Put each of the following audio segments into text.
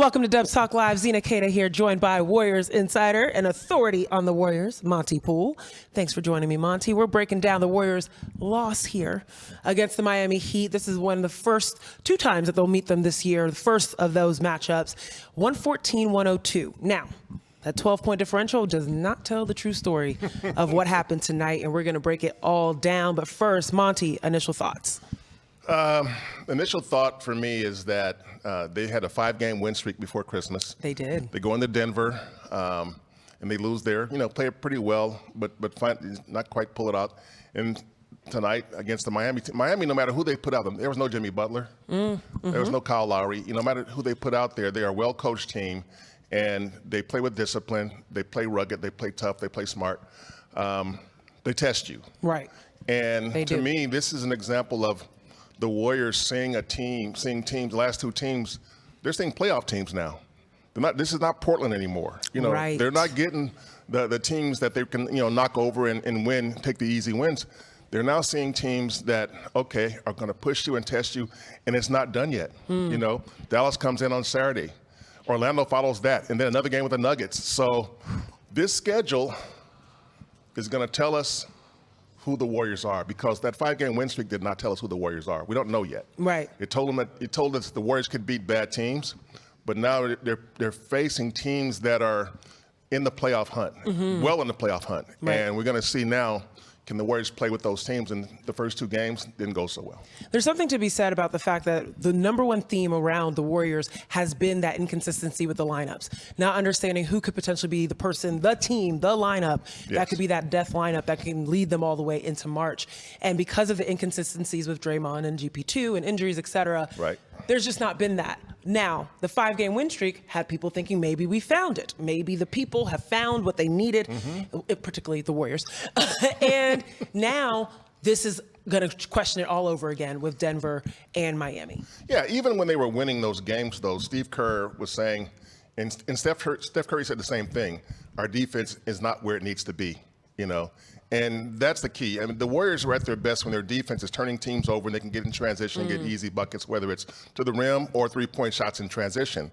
Welcome to Dubs Talk Live. Zena, Keita here, joined by Warriors insider and authority on the Warriors, Monte Poole. Thanks for joining me, Monte. We're breaking down the Warriors' loss here against the Miami Heat. This is one of the first two times that they'll meet them this year, the first of those matchups, 114-102. Now, that 12-point differential does not tell the true story of what happened tonight, and we're going to break it all down. But first, Monte, initial thoughts. Initial thought for me is that they had a 5-game win streak before Christmas. They did. They go into Denver, and they lose there. Play it pretty well, but not quite pull it out. And tonight against the Miami team, Miami, no matter who they put out, there was no Jimmy Butler. There was no Kyle Lowry. No matter who they put out there, they are a well-coached team, and they play with discipline. They play rugged. They play tough. They play smart. They test you. Right. And to me, this is an example of the Warriors seeing teams, the last two teams, they're seeing playoff teams now. This is not Portland anymore. Right. They're not getting the teams that they can, knock over and win, take the easy wins. They're now seeing teams that, okay, are going to push you and test you, and it's not done yet. Dallas comes in on Saturday. Orlando follows that, and then another game with the Nuggets. So this schedule is going to tell us who the Warriors are, because that 5-game win streak did not tell us who the Warriors are. We don't know yet. Right. It told us the Warriors could beat bad teams, but now they're facing teams that are in the playoff hunt, well in the playoff hunt. Right. And we're going to see now, can the Warriors play with those teams? And the first two games didn't go so well. There's something to be said about the fact that the number one theme around the Warriors has been that inconsistency with the lineups. Not understanding who could potentially be the person, the team, the lineup that could be that death lineup that can lead them all the way into March. And because of the inconsistencies with Draymond and GP2 and injuries, et cetera, there's just not been that. Now, the 5-game win streak had people thinking maybe we found it. Maybe the people have found what they needed, particularly the Warriors. And now this is going to question it all over again with Denver and Miami. Yeah, even when they were winning those games, though, Steve Kerr was saying, and Steph Curry said the same thing, our defense is not where it needs to be, And that's the key. I mean, the Warriors are at their best when their defense is turning teams over and they can get in transition, get easy buckets, whether it's to the rim or 3-point shots in transition.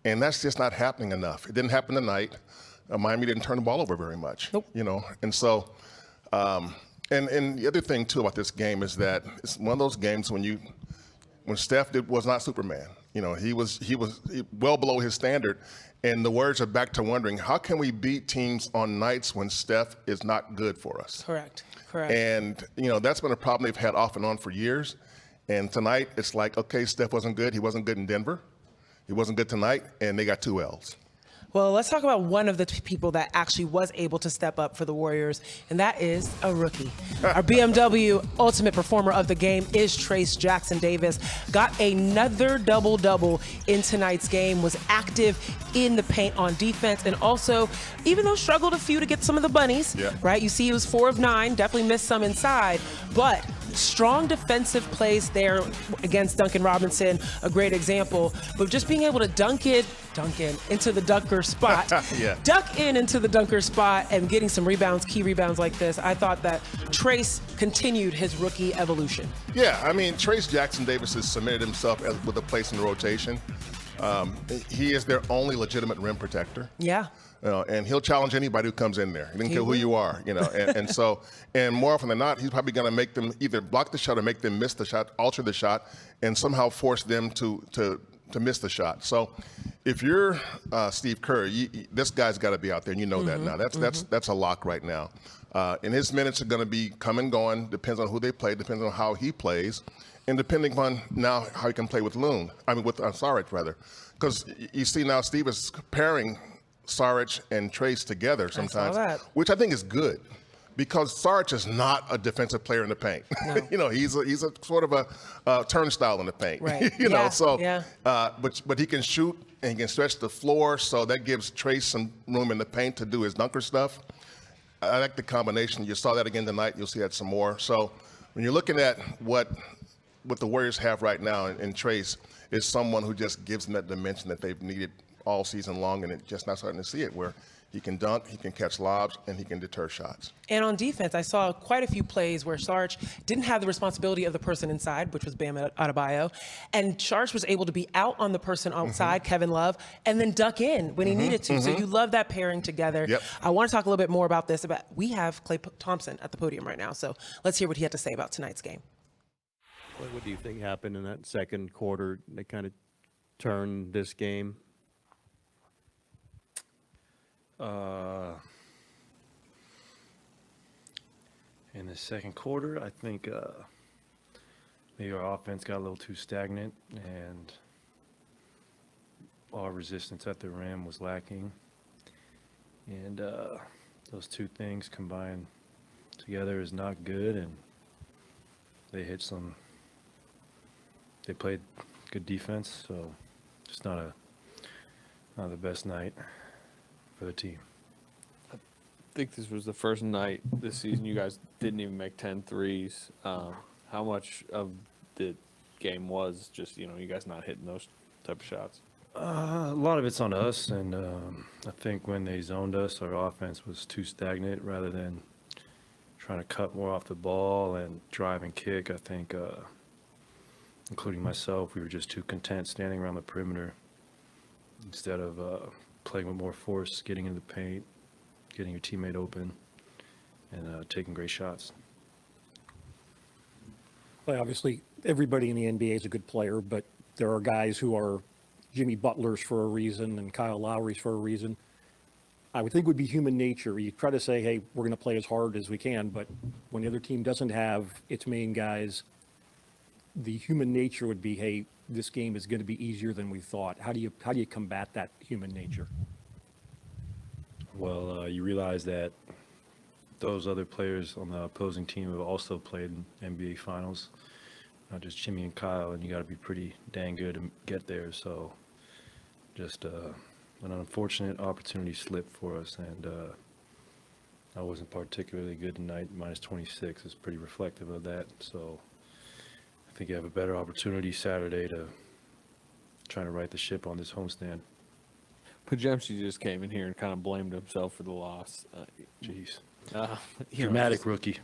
And that's just not happening enough. It didn't happen tonight. Miami didn't turn the ball over very much. Nope. And so, and the other thing too about this game is that it's one of those games when Steph was not Superman. He was well below his standard. And the Warriors are back to wondering, how can we beat teams on nights when Steph is not good for us? Correct. And, that's been a problem they've had off and on for years. And tonight, it's like, okay, Steph wasn't good. He wasn't good in Denver. He wasn't good tonight, and they got 2 L's. Well, let's talk about one of the people that actually was able to step up for the Warriors, and that is a rookie. Our BMW Ultimate Performer of the game is Trayce Jackson-Davis. Got another double-double in tonight's game, was active in the paint on defense, and also, even though struggled a few to get some of the bunnies, right? You see he was 4 of 9, definitely missed some inside, but strong defensive plays there against Duncan Robinson, a great example. But just being able to dunk in into the dunker spot, duck into the dunker spot and getting some rebounds, key rebounds like this, I thought that Trayce continued his rookie evolution. Yeah, I mean, Trayce Jackson-Davis has cemented himself with a place in the rotation. He is their only legitimate rim protector. Yeah. And he'll challenge anybody who comes in there. He doesn't care who you are, and more often than not, he's probably going to make them either block the shot or make them miss the shot, alter the shot, and somehow force them to miss the shot. So if you're Steve Kerr, this guy's got to be out there, and you know that now. That's a lock right now. And his minutes are going to be come and going, depends on who they play, depends on how he plays, and depending on now how he can play with Saric, rather. Because you see now Steve is pairing Saric and Trayce together sometimes, which I think is good, because Saric is not a defensive player in the paint. No. He's a sort of a turnstile in the paint. Right. But he can shoot and he can stretch the floor, so that gives Trayce some room in the paint to do his dunker stuff. I like the combination. You saw that again tonight. You'll see that some more. So when you're looking at what the Warriors have right now in Trayce, is someone who just gives them that dimension that they've needed all season long, and it's just not starting to see it, where He can dunk, he can catch lobs, and he can deter shots. And on defense, I saw quite a few plays where Sarge didn't have the responsibility of the person inside, which was Bam Adebayo, and Sarge was able to be out on the person outside, Kevin Love, and then duck in when he needed to. So you love that pairing together. Yep. I want to talk a little bit more about this. We have Klay Thompson at the podium right now, so let's hear what he had to say about tonight's game. What do you think happened in that second quarter that kind of turned this game? In the second quarter, I think maybe our offense got a little too stagnant and our resistance at the rim was lacking. And those two things combined together is not good, and they played good defense, so just not the best night for the team. I think this was the first night this season you guys didn't even make 10 threes. How much of the game was just, you guys not hitting those type of shots? A lot of it's on us, and I think when they zoned us, our offense was too stagnant rather than trying to cut more off the ball and drive and kick. I think, including myself, we were just too content standing around the perimeter instead of playing with more force, getting in the paint, getting your teammate open, and taking great shots. Well, obviously, everybody in the NBA is a good player, but there are guys who are Jimmy Butlers for a reason and Kyle Lowry's for a reason. I would think it would be human nature. You try to say, hey, we're going to play as hard as we can, but when the other team doesn't have its main guys, the human nature would be, hey, this game is going to be easier than we thought. How do you combat that human nature? Well, you realize that those other players on the opposing team have also played in NBA Finals, not just Jimmy and Kyle, and you got to be pretty dang good to get there. So just an unfortunate opportunity slip for us, and I wasn't particularly good tonight. Minus 26 is pretty reflective of that. So I think you have a better opportunity Saturday to try to right the ship on this homestand. Pajemski just came in here and kind of blamed himself for the loss. Jeez. You know, Dramatic rookie.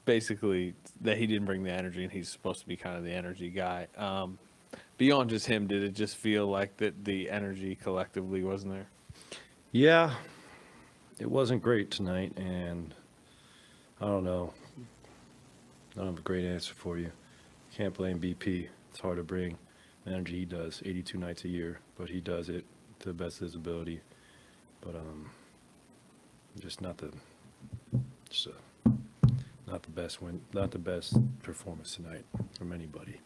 basically that he didn't bring the energy, and he's supposed to be kind of the energy guy. Beyond just him, did it just feel like that the energy collectively wasn't there? Yeah, it wasn't great tonight, and I don't know. I don't have a great answer for you. Can't blame BP. It's hard to bring the energy he does 82 nights a year, but he does it to the best of his ability. But just not the best performance tonight from anybody.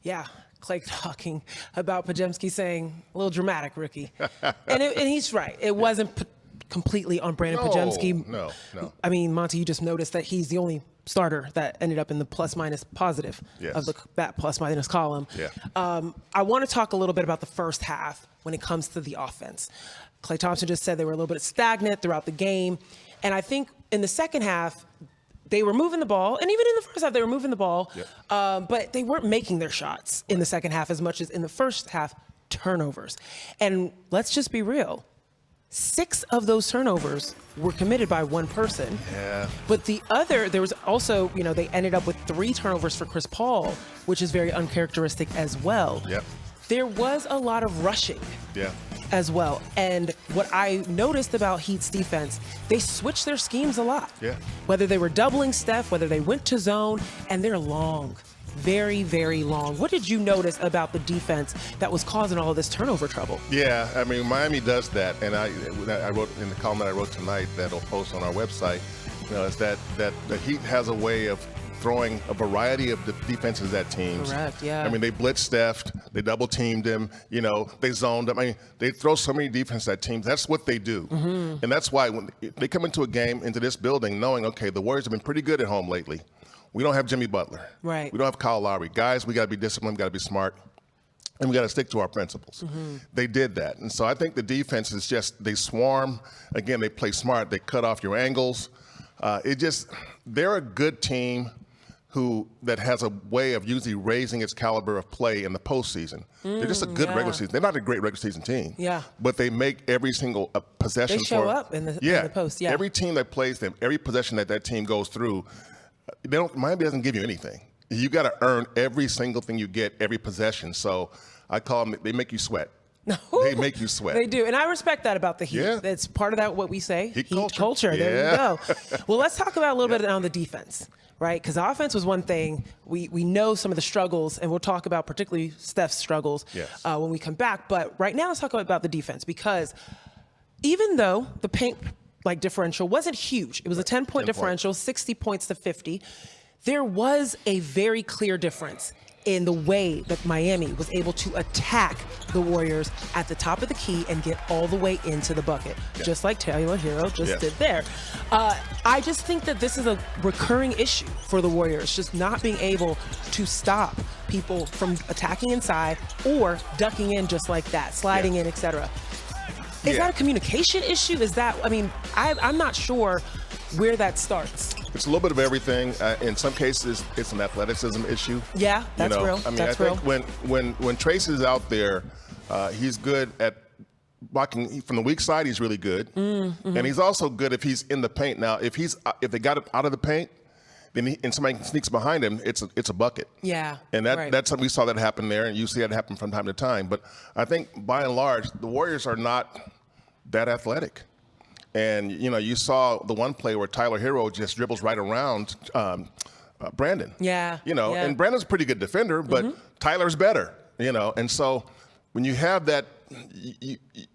Yeah, Klay talking about Pajemski saying a little dramatic rookie. and he's right. It wasn't completely on Brandon Pajemski. No. I mean, Monte, you just noticed that he's the only starter that ended up in the plus-minus positive of that plus-minus column. Yeah. I want to talk a little bit about the first half when it comes to the offense. Klay Thompson just said they were a little bit stagnant throughout the game. And I think in the second half, they were moving the ball, and even in the first half, they were moving the ball, but they weren't making their shots in the second half as much as in the first half. Turnovers. And let's just be real. 6 of those turnovers were committed by one person. Yeah. But the other, there was also, they ended up with 3 turnovers for Chris Paul, which is very uncharacteristic as well. Yep. There was a lot of rushing. Yeah. As well. And what I noticed about Heat's defense, they switched their schemes a lot. Yeah. Whether they were doubling Steph, whether they went to zone, and they're long. Very, very long. What did you notice about the defense that was causing all of this turnover trouble? Yeah, I mean, Miami does that, and I wrote in the column that I wrote tonight that'll post on our website, is that the Heat has a way of throwing a variety of defenses at teams. Correct, yeah. I mean, they blitzed Steph, they double teamed him, they zoned him. I mean, they throw so many defenses at teams. That's what they do. Mm-hmm. And that's why when they come into a game, into this building, knowing, okay, the Warriors have been pretty good at home lately. We don't have Jimmy Butler. Right. We don't have Kyle Lowry. Guys, we got to be disciplined, we got to be smart, and we got to stick to our principles. Mm-hmm. They did that. And so I think the defense is just, they swarm. Again, they play smart. They cut off your angles. They're a good team that has a way of usually raising its caliber of play in the postseason. They're just a good regular season. They're not a great regular season team. Yeah. But they make every single possession. They show up in the post. Yeah. Every team that plays them, every possession that team goes through, Miami doesn't give you anything. You got to earn every single thing you get, every possession. So I call them, they make you sweat. They make you sweat. They do. And I respect that about the Heat. Yeah. That's part of that, what we say. Heat culture. Yeah. There you go. Well, let's talk about a little bit on the defense, right? Because offense was one thing. We know some of the struggles, and we'll talk about particularly Steph's struggles when we come back. But right now, let's talk about the defense, because even though the paint differential wasn't huge, it was a 10-point differential, 60 points to 50, there was a very clear difference in the way that Miami was able to attack the Warriors at the top of the key and get all the way into the bucket, just like Tyler Hero just did there. I just think that this is a recurring issue for the Warriors, just not being able to stop people from attacking inside or ducking in just like that, sliding in, etc. Is that a communication issue? Is that, I'm not sure where that starts. It's a little bit of everything. In some cases, it's an athleticism issue. Yeah, that's real. I think when Trace is out there, he's good at blocking from the weak side. He's really good, and he's also good if he's in the paint. Now, if they got it out of the paint, then and somebody sneaks behind him, it's a bucket. Yeah, and that's we saw that happen there, and you see that happen from time to time. But I think by and large, the Warriors are not that athletic. And, you saw the one play where Tyler Hero just dribbles right around Brandon. And Brandon's a pretty good defender, but Tyler's better, And so when you have that,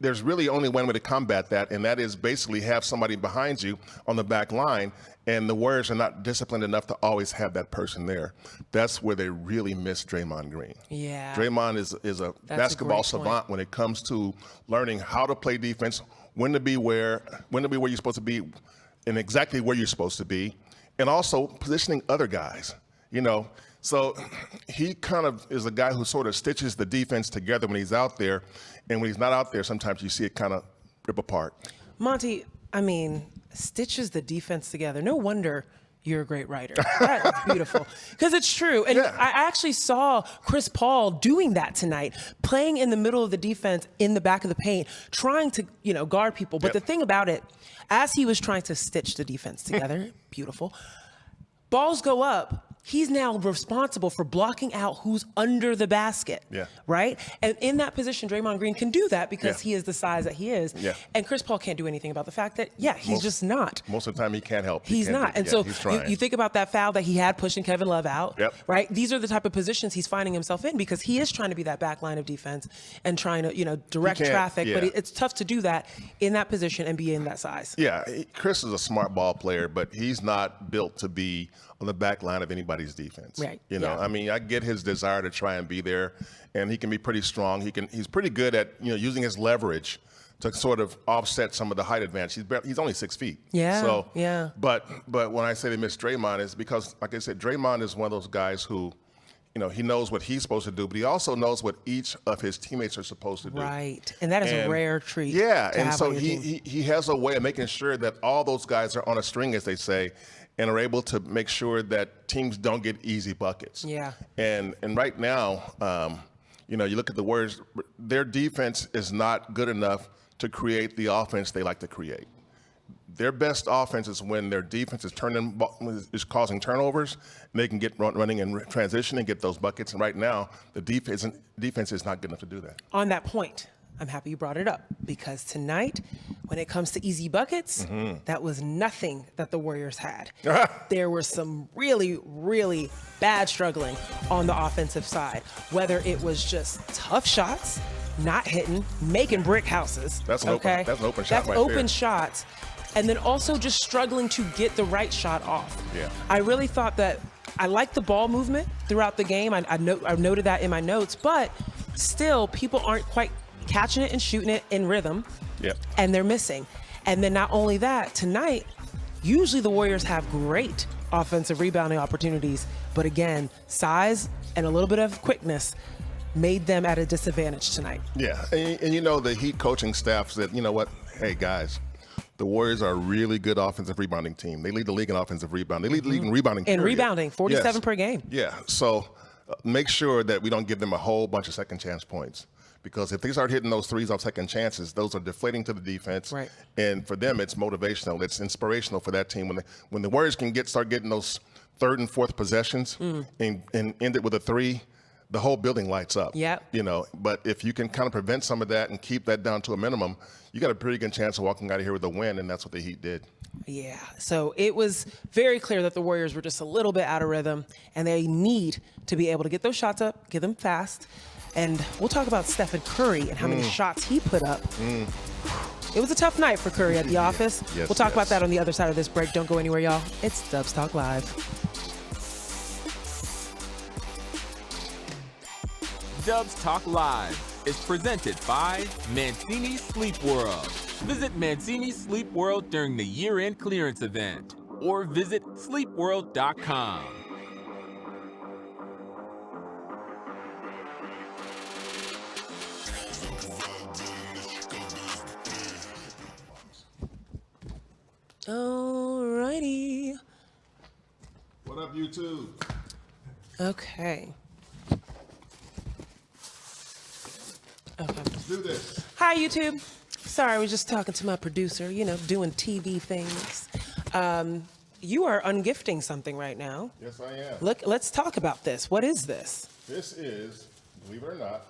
there's really only one way to combat that, and that is basically have somebody behind you on the back line, and the Warriors are not disciplined enough to always have that person there. That's where they really miss Draymond Green. Yeah. Draymond is a basketball savant when it comes to learning how to play defense, when to be where you're supposed to be, and exactly where you're supposed to be, and also positioning other guys, So he kind of is a guy who sort of stitches the defense together when he's out there, and when he's not out there, sometimes you see it kind of rip apart. Monte, stitches the defense together. No wonder you're a great writer. That is beautiful. Because it's true. And I actually saw Chris Paul doing that tonight, playing in the middle of the defense in the back of the paint, trying to, guard people. But the thing about it, as he was trying to stitch the defense together, beautiful, balls go up. He's now responsible for blocking out who's under the basket, right? And in that position, Draymond Green can do that because he is the size that he is. And Chris Paul can't do anything about the fact that, he's just not. Most of the time he can't help. He's not. And so you think about that foul that he had pushing Kevin Love out, right? These are the type of positions he's finding himself in because he is trying to be that back line of defense and trying to, direct traffic. But it's tough to do that in that position and be in that size. Yeah, Chris is a smart ball player, but he's not built to be on the back line of anybody's defense. Right. I get his desire to try and be there, and he can be pretty strong. He's pretty good at, using his leverage to sort of offset some of the height advantage. He's only 6 feet. But when I say they miss Draymond, is because, like I said, Draymond is one of those guys who, he knows what he's supposed to do, but he also knows what each of his teammates are supposed to do. Right. And that is a rare treat. Yeah. And so he has a way of making sure that all those guys are on a string, as they say, and are able to make sure that teams don't get easy buckets. Yeah. And right now, you look at the Warriors, their defense is not good enough to create the offense they like to create. Their best offense is when their defense is causing turnovers, and they can get running in transition and get those buckets. And right now, the defense is not good enough to do that. On that point, I'm happy you brought it up because tonight, when it comes to easy buckets, that was nothing that the Warriors had. There was some really, really bad struggling on the offensive side, whether it was just tough shots, not hitting, making brick houses. That's an open shot right there. That's open shots. And then also just struggling to get the right shot off. Yeah. I really thought that I liked the ball movement throughout the game. I noted that in my notes, but still people aren't quite catching it and shooting it in rhythm, and they're missing. And then not only that, tonight, usually the Warriors have great offensive rebounding opportunities, but again, size and a little bit of quickness made them at a disadvantage tonight. Yeah, and the Heat coaching staff said, you know what, hey guys, The Warriors are a really good offensive rebounding team. They lead the league in offensive rebound. They lead the league in rebounding. And period. rebounding, 47 Yes. per game. Yeah. So make sure that we don't give them a whole bunch of second chance points. Because if they start hitting those threes off second chances, those are deflating to the defense. Right. And for them, it's motivational. It's inspirational for that team. When the Warriors can start getting those third and fourth possessions and end it with a three, the whole building lights up. Yep. You know, but if you can kind of prevent some of that and keep that down to a minimum, you got a pretty good chance of walking out of here with a win, and that's what the Heat did. Yeah, so it was very clear that the Warriors were just a little bit out of rhythm, and they need to be able to get those shots up, get them fast. And we'll talk about Steph Curry and how many shots he put up. It was a tough night for Curry at the office. Yes, we'll talk about yes. that on the other side of this break. Don't go anywhere, y'all. It's Dubs Talk Live. Dubs Talk Live is presented by Mancini Sleep World. Visit Mancini Sleep World during the year-end clearance event or visit sleepworld.com. Alrighty. What up, YouTube? Okay. Let's do this. Hi, YouTube. Sorry, I was just talking to my producer, doing TV things. You are ungifting something right now. Yes, I am. Let's talk about this. What is this? This is, believe it or not,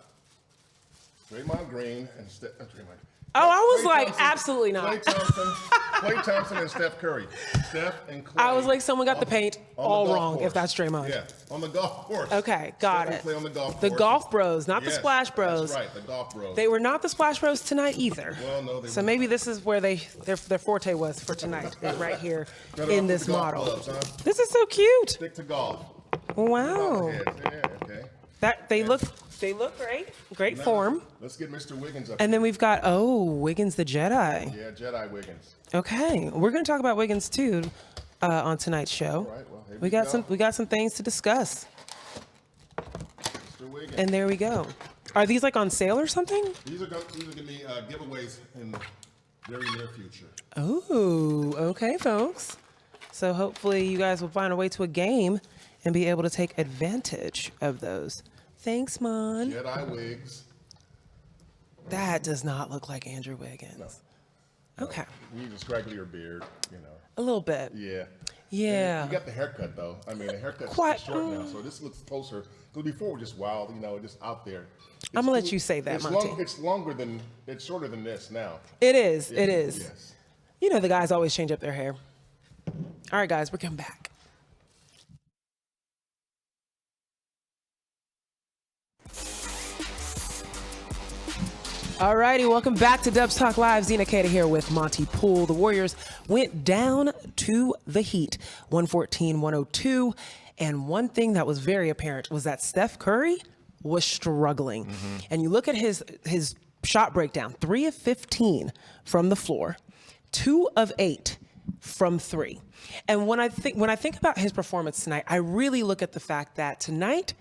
Draymond Green and Draymond. Oh, I was Klay like, Thompson, absolutely not. Klay Thompson and Steph Curry. Steph and Klay. I was like, someone got the paint on all golf wrong course. if that's Draymond. Yeah, on the golf course. Okay, got Steph it. and Klay on the golf The course. Golf Bros, not the Yes, Splash Bros. That's right, the golf bros. They were not the Splash Bros tonight either. Well, no, they So were maybe not. this is where their forte was for tonight, right here Better in off with this the golf model. clubs, huh? This is so cute. Stick to golf. Wow. Yeah, okay. That they look great. Great form. Let's get Mr. Wiggins up. And then we've got Wiggins the Jedi. Yeah, Jedi Wiggins. Okay, we're going to talk about Wiggins too on tonight's show. All right, well, here we got some things to discuss. Mr. Wiggins. And there we go. Are these like on sale or something? These are going to be giveaways in the very near future. Oh, okay, folks. So hopefully you guys will find a way to a game and be able to take advantage of those. Thanks, Mon. Jedi Wigs. That does not look like Andrew Wiggins. Okay, You need a scragglier beard, a little bit. Yeah. Yeah. You got the haircut, though. I mean, the haircut's Quite- short now, so this looks closer. Because before, we're just wild, just out there. I'm gonna let you say that, Monte. It's shorter than this now. It is. It is. Yes. The guys always change up their hair. All right, guys, we're coming back. All righty, welcome back to Dubs Talk Live. Zena Keita here with Monte Poole. The Warriors went down to the Heat, 114-102. And one thing that was very apparent was that Steph Curry was struggling. And you look at his shot breakdown, 3 of 15 from the floor, 2 of 8 from 3. And when I think about his performance tonight, I really look at the fact that tonight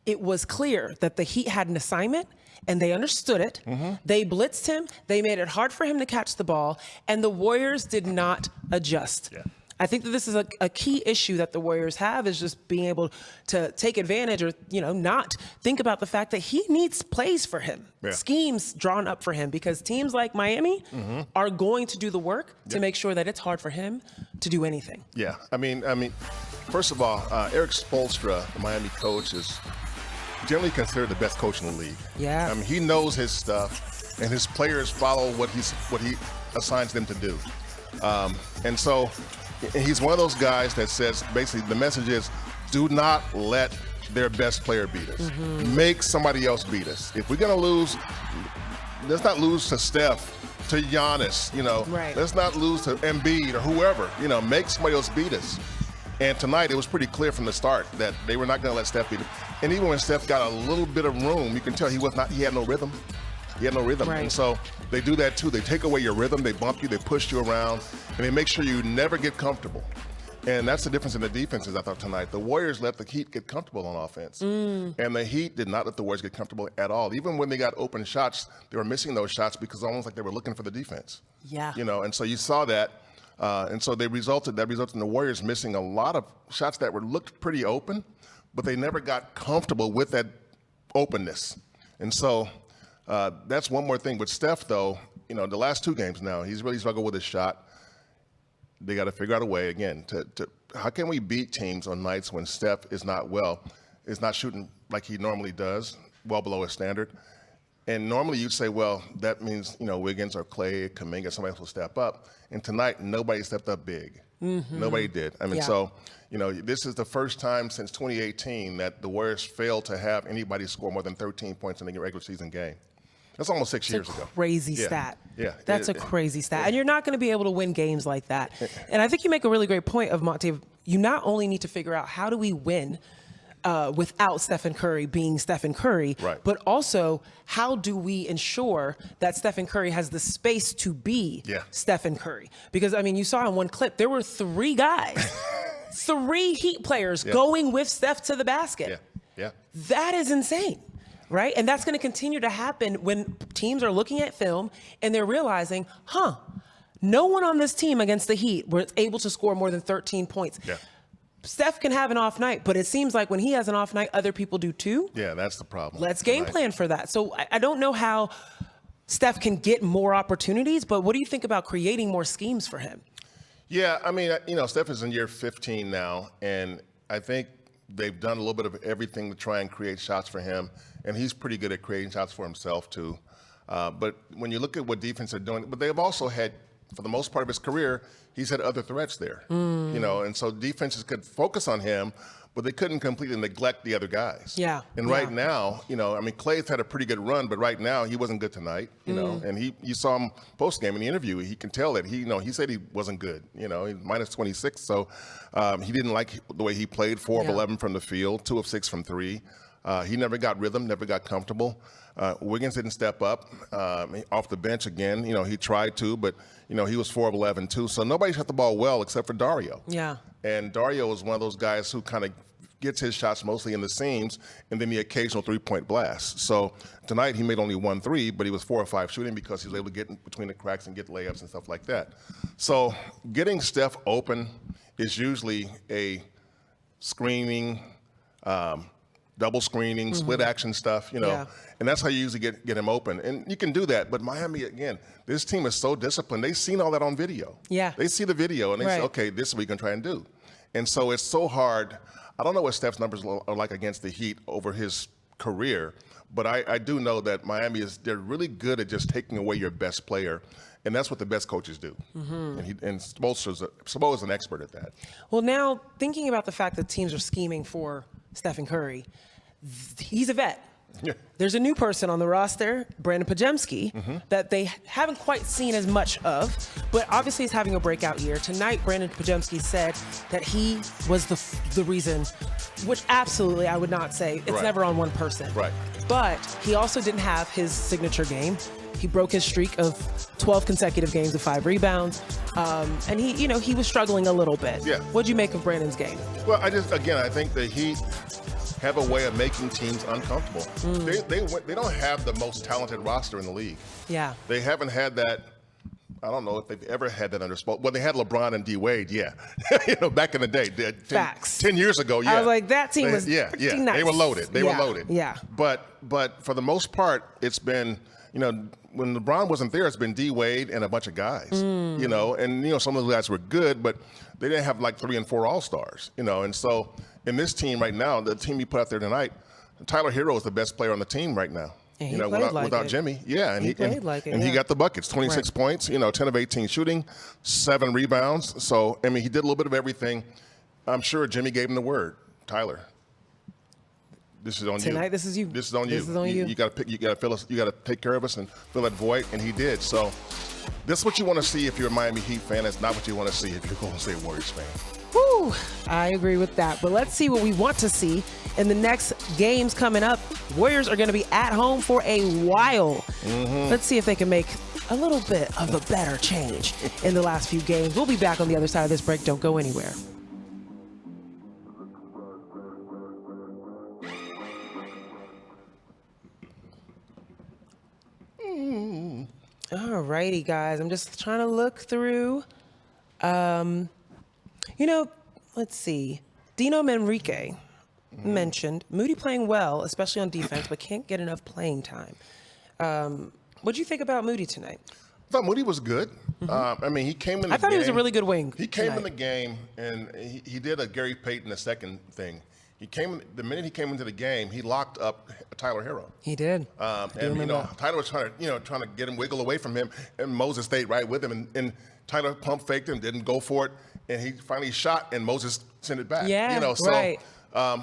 it was clear that the Heat had an assignment and they understood it. They blitzed him. They made it hard for him to catch the ball, and the Warriors did not adjust. Yeah. I think that this is a key issue that the Warriors have, is just being able to take advantage or, not think about the fact that he needs plays for him, schemes drawn up for him, because teams like Miami are going to do the work to make sure that it's hard for him to do anything. Yeah. I mean, first of all, Eric Spoelstra, the Miami coach, is generally considered the best coach in the league. Yeah. I mean, he knows his stuff, and his players follow what he assigns them to do. And so he's one of those guys that says, basically, the message is, do not let their best player beat us. Make somebody else beat us. If we're going to lose, let's not lose to Steph, to Giannis, Right. Let's not lose to Embiid or whoever, make somebody else beat us. And tonight, it was pretty clear from the start that they were not going to let Steph beat him. And even when Steph got a little bit of room, you can tell he had no rhythm. He had no rhythm. Right. And so they do that too. They take away your rhythm, they bump you, they push you around, and they make sure you never get comfortable. And that's the difference in the defenses, I thought, tonight. The Warriors let the Heat get comfortable on offense. And the Heat did not let the Warriors get comfortable at all. Even when they got open shots, they were missing those shots because almost like they were looking for the defense. Yeah. And so you saw that. And so that resulted in the Warriors missing a lot of shots that looked pretty open, but they never got comfortable with that openness. And so that's one more thing. With Steph, though, the last 2 games now, he's really struggled with his shot. They got to figure out a way, again, to how can we beat teams on nights when Steph is not shooting like he normally does, well below his standard. And normally you'd say, well, that means, Wiggins or Clay, Kuminga, somebody else will step up. And tonight, nobody stepped up big. Nobody did. I mean, so, this is the first time since 2018 that the Warriors failed to have anybody score more than 13 points in a regular season game. That's almost 6 years ago. Crazy stat. Yeah. That's a crazy stat. And you're not going to be able to win games like that. And I think you make a really great point of Monte. You not only need to figure out how do we win without Stephen Curry being Stephen Curry, right, but also how do we ensure that Stephen Curry has the space to be Stephen Curry? Because, I mean, you saw in one clip, there were 3 guys, 3 Heat players going with Steph to the basket. Yeah. That is insane. Right? And that's going to continue to happen when teams are looking at film and they're realizing, no one on this team against the Heat was able to score more than 13 points. Yeah. Steph can have an off night, but it seems like when he has an off night, other people do too. Yeah, that's the problem. Let's game plan for that. So I don't know how Steph can get more opportunities, but what do you think about creating more schemes for him? Yeah, I mean, Steph is in year 15 now, and I think they've done a little bit of everything to try and create shots for him, and he's pretty good at creating shots for himself too. But when you look at what defense are doing, but they've also had, for the most part of his career, he's had other threats there. And so defenses could focus on him, but they couldn't completely neglect the other guys. Yeah. And right now, Clay's had a pretty good run, but right now he wasn't good tonight. And you saw him post game in the interview. He can tell that he said he wasn't good. He's minus 26, so he didn't like the way he played. 4 of 11 from the field, 2 of 6 from 3. He never got rhythm, never got comfortable. Wiggins didn't step up off the bench again. He tried to, but he was 4 of 11 too. So nobody shot the ball well except for Dario. Yeah. And Dario is one of those guys who kind of gets his shots mostly in the seams and then the occasional 3-point blast. So tonight he made only 1 3, but he was 4 or 5 shooting because he was able to get in between the cracks and get layups and stuff like that. So getting Steph open is usually a screening, double screening, split action stuff, and that's how you usually get him open. And you can do that, but Miami, again, this team is so disciplined. They've seen all that on video. Yeah. They see the video and they say, okay, this is what we can try and do. And so it's so hard. I don't know what Steph's numbers are like against the Heat over his career, but I do know that Miami they're really good at just taking away your best player. And that's what the best coaches do. And Spoelstra is an expert at that. Well, now thinking about the fact that teams are scheming for Stephen Curry, he's a vet. Yeah. There's a new person on the roster, Brandon Pajemski, that they haven't quite seen as much of, but obviously he's having a breakout year. Tonight, Brandon Pajemski said that he was the reason, which absolutely I would not say. It's never on one person. Right. But he also didn't have his signature game. He broke his streak of 12 consecutive games of 5 rebounds. And he was struggling a little bit. Yeah. What'd you make of Brandon's game? Well, I think the Heat have a way of making teams uncomfortable. They don't have the most talented roster in the league. Yeah. They haven't had that. I don't know if they've ever had that under Spoelstra. Well, they had LeBron and D. Wade, back in the day. 10 years ago, I was like, that team was pretty nice. They were loaded. They were loaded. Yeah. But for the most part, it's been, when LeBron wasn't there, it's been D. Wade and a bunch of guys, and some of those guys were good, but they didn't have like 3 and 4 All-Stars, and so in this team right now, the team he put out there tonight, Tyler Hero is the best player on the team right now. And he played without Jimmy. Yeah, and he played like it. And he got the buckets, 26 points, 10 of 18 shooting, 7 rebounds. So, he did a little bit of everything. I'm sure Jimmy gave him the word. Tyler, this is on you. Tonight, this is you. This is on you. This is on you. You got to pick. You got to fill us. You got to take care of us and fill that void, and he did. So, this is what you want to see if you're a Miami Heat fan. That's not what you want to see if you're a Golden State Warriors fan. Woo! I agree with that. But let's see what we want to see in the next games coming up. Warriors are going to be at home for a while. Let's see if they can make a little bit of a better change in the last few games. We'll be back on the other side of this break. Don't go anywhere. righty, guys. I'm just trying to look through. Let's see. Dino Manrique mentioned Moody playing well, especially on defense, but can't get enough playing time. What do you think about Moody tonight? I thought Moody was good. I mean, he came in the game. I thought he was a really good wing. He came tonight. in the game, and he did a Gary Payton the second thing. The minute he came into the game, he locked up Tyler Hero. He did. Tyler was trying to get him wiggle away from him, and Moses stayed right with him, and Tyler pump faked him, didn't go for it, and he finally shot, and Moses sent it back. Yeah, right.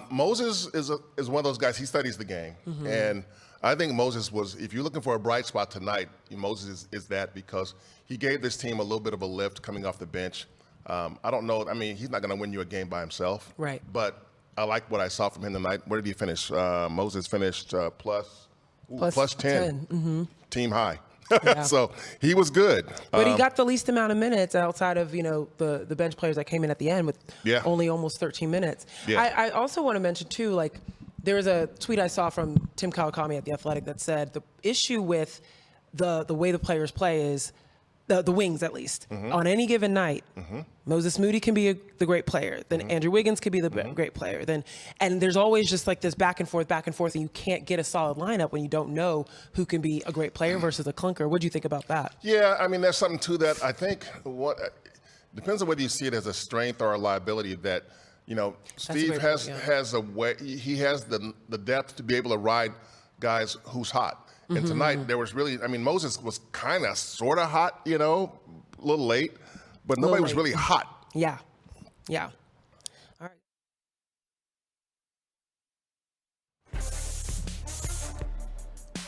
Moses is one of those guys. He studies the game, and I think Moses was. If you're looking for a bright spot tonight, Moses is that, because he gave this team a little bit of a lift coming off the bench. I don't know. I mean, he's not going to win you a game by himself. Right. But I like what I saw from him tonight. Where did he finish? Moses finished plus 10. Team high. Yeah. So he was good. But he got the least amount of minutes outside of, the bench players that came in at the end with only almost 13 minutes. Yeah. I also want to mention, too, like, there was a tweet I saw from Tim Kawakami at The Athletic that said the issue with the way the players play is the wings, at least. On any given night, Moses Moody can be the great player. Then Andrew Wiggins could be the great player. And there's always just like this back and forth, and you can't get a solid lineup when you don't know who can be a great player versus a clunker. What do you think about that? Yeah, I mean, there's something to that. I think depends on whether you see it as a strength or a liability that, Steve has a way, he has the depth to be able to ride guys who's hot. And tonight there was really, Moses was kind of sort of hot, a little late, but nobody was really hot. Yeah. All right.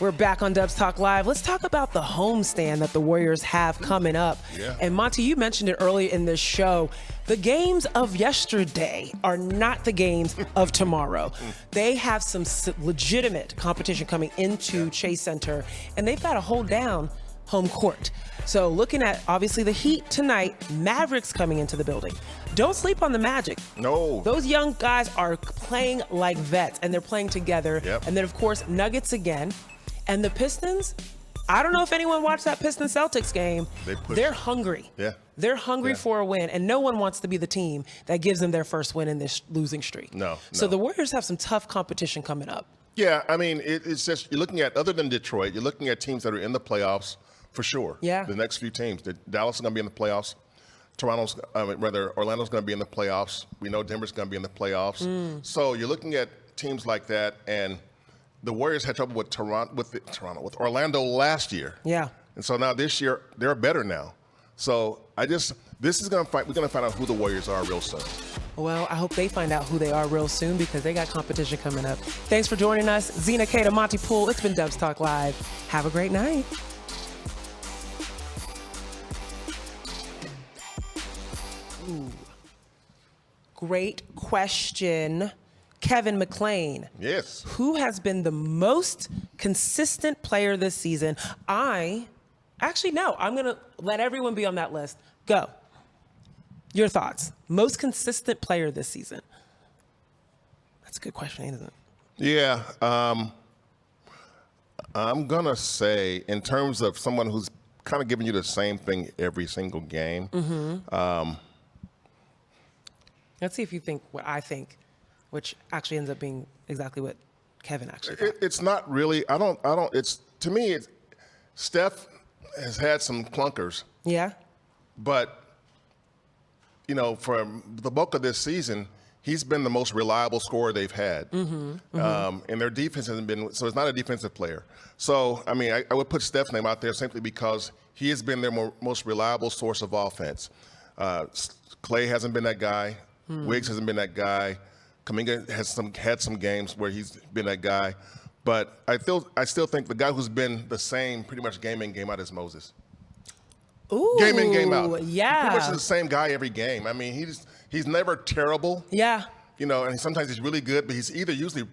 We're back on Dubs Talk Live. Let's talk about the homestand that the Warriors have coming up. Yeah. And Monte, you mentioned it earlier in this show. The games of yesterday are not the games of tomorrow. They have some legitimate competition coming into Chase Center, and they've got to hold down home court. So looking at, obviously, the Heat tonight, Mavericks coming into the building. Don't sleep on the Magic. No. Those young guys are playing like vets, and they're playing together. Yep. And then, of course, Nuggets again. And the Pistons, I don't know if anyone watched that Pistons-Celtics game. They're hungry. Yeah. They're hungry for a win, and no one wants to be the team that gives them their first win in this losing streak. No. So the Warriors have some tough competition coming up. Yeah, it's just, you're looking at, other than Detroit, you're looking at teams that are in the playoffs for sure. Yeah. The next few teams. Dallas is going to be in the playoffs. Orlando's going to be in the playoffs. We know Denver's going to be in the playoffs. So you're looking at teams like that, and the Warriors had trouble with Orlando last year. Yeah. And so now this year, they're better now. So we're going to find out who the Warriors are real soon. Well, I hope they find out who they are real soon, because they got competition coming up. Thanks for joining us. Zena, Keita, Monte, Poole. It's been Dubs Talk Live. Have a great night. Ooh. Great question. Kevin McClain. Yes. Who has been the most consistent player this season? I'm going to let everyone be on that list. Go. Your thoughts. Most consistent player this season. That's a good question, isn't it? Yeah. I'm going to say, in terms of someone who's kind of giving you the same thing every single game. Let's see if you think what I think, which actually ends up being exactly what Kevin actually thought. It's not really. To me, Steph has had some clunkers. Yeah. But, for the bulk of this season, he's been the most reliable scorer they've had. And their defense hasn't been, so it's not a defensive player. So, I would put Steph's name out there simply because he has been their most reliable source of offense. Clay hasn't been that guy. Wiggs hasn't been that guy. Kuminga had some games where he's been that guy. But I still think the guy who's been the same pretty much game in, game out is Moses. Ooh, game in, game out. Yeah. Pretty much the same guy every game. He's never terrible. Yeah. And sometimes he's really good, but he's either usually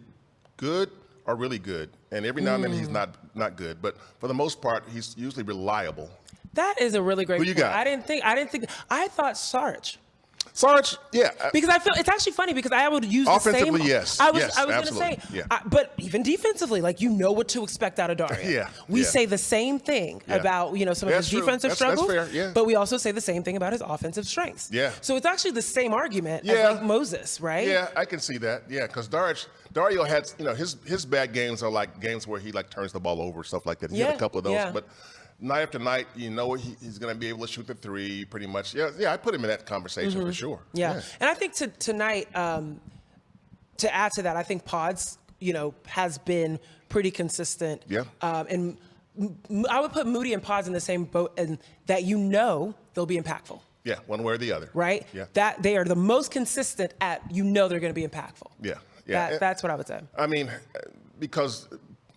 good or really good. And every now and then he's not good. But for the most part, he's usually reliable. That is a really great Who you point. got? I thought Sarge. Sarge, yeah. Because I feel it's actually funny because I would use the same. Offensively, yes. I was Yes, going to absolutely. say, Yeah. but even defensively, like you know what to expect out of Dario. Yeah, We yeah. say the same thing Yeah. about some of That's his true. defensive That's struggles. fair, yeah. But we also say the same thing about his offensive strengths. Yeah. So it's actually the same argument Yeah. as like Moses, right? Yeah, I can see that. Yeah, because Dario had, his bad games are like games where he like turns the ball over, stuff like that. He had Yeah, a couple of those, yeah. but night after night, he's going to be able to shoot the three pretty much. Yeah, I put him in that conversation for sure. Yeah. And I think tonight, to add to that, I think Pods, has been pretty consistent. Yeah. And I would put Moody and Pods in the same boat, and that they'll be impactful. Yeah, one way or the other. Right? Yeah. That they are the most consistent at they're going to be impactful. Yeah. Yeah. That's what I would say. I mean, because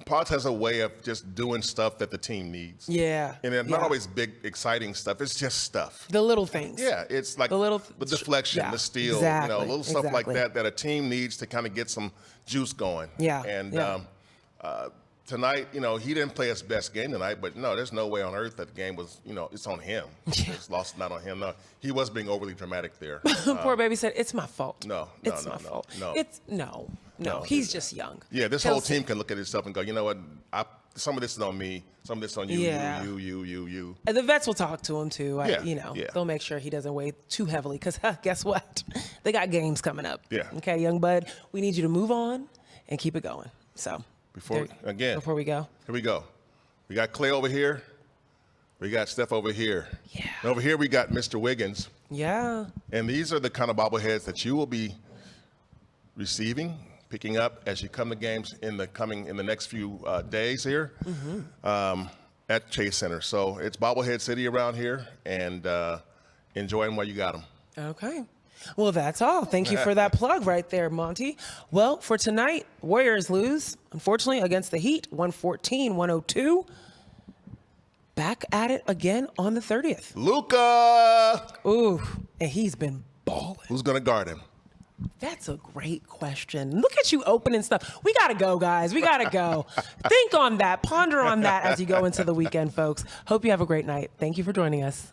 Potts has a way of just doing stuff that the team needs. Yeah. And it's not yeah. always big, exciting stuff. It's just stuff. The little things. Yeah, it's like The deflection, yeah, the steal, exactly, little stuff like exactly. that a team needs to kind of get some juice going. Yeah, And yeah. Tonight, he didn't play his best game tonight, but no, there's no way on earth that the game was, it's on him. It's lost, not on him. No, he was being overly dramatic there. Poor baby said, "It's my fault." No, it's no, my no, fault. no. It's no. He's just young. Yeah, this He'll whole see. team can look at itself and go, you know what? Some of this is on me. Some of this on you. Yeah. You. And the vets will talk to him too. Yeah, yeah. They'll make sure he doesn't weigh too heavily because guess what? They got games coming up. Yeah. Okay, young bud, we need you to move on and keep it going. So Before we go, here we go. We got Clay over here. We got Steph over here. Yeah. And over here we got Mr. Wiggins. Yeah. And these are the kind of bobbleheads that you will be receiving, picking up as you come to games in the next few days here at Chase Center. So it's bobblehead city around here, and enjoy them while you got them. Okay. Well, that's all. Thank you for that plug right there, Monte. Well, for tonight, Warriors lose, unfortunately, against the Heat, 114-102. Back at it again on the 30th. Luka! Ooh, and he's been balling. Who's going to guard him? That's a great question. Look at you opening stuff. We got to go, guys. We got to go. Think on that. Ponder on that as you go into the weekend, folks. Hope you have a great night. Thank you for joining us.